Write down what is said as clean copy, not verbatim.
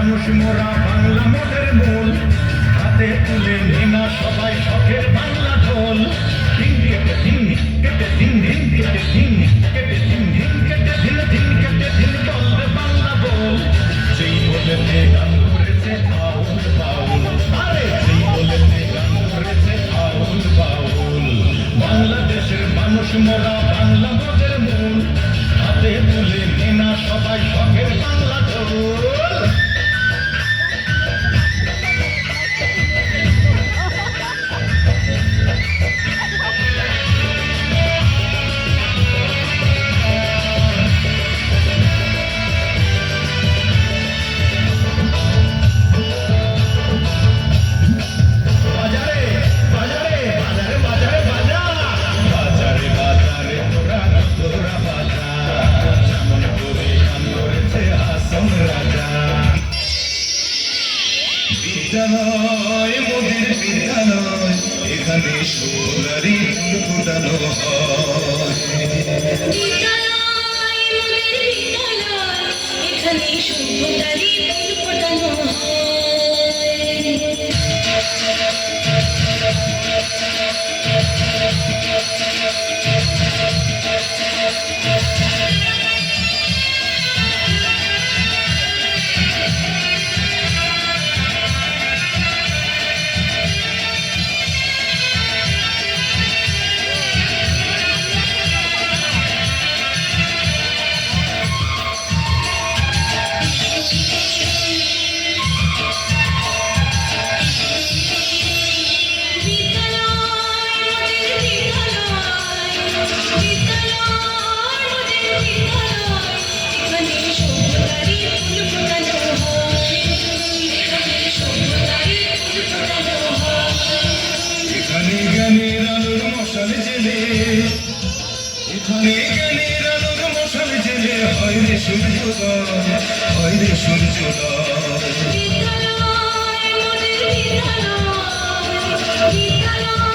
মানুষ মোরা বাংলা মোদের মূল হাতে তুলে নেনা সবাই শখের বাংলা ঢোল দিন কেটে দিন কেটে দিন দিন কেটে দিন কেটে দিন দিন কেটে দিন দিন কেটে দিন বলবে বাংলা বল সেই বলেতে গান করেছে আউল বাউল আরে সেই বলেতে গান করেছে আউল বাউল বাংলাদেশের মানুষ মোরা বাংলা মোদের মূল হাতে তুলে নেনা সবাই শখের বাংলা ঢোল বিদ্যালয় মোদের বিদ্যালয় এখানে সোনারি ফুল ফোটানো হয় এখানে সোনারি ফুল ফোটানো এখানে জ্ঞানের আলোর মশাল জেলে এখানে জ্ঞানের আলোর মশাল জেলে হয় রে সূর্যোদয় হয় রে সূর্যোদয় বিদ্যালয়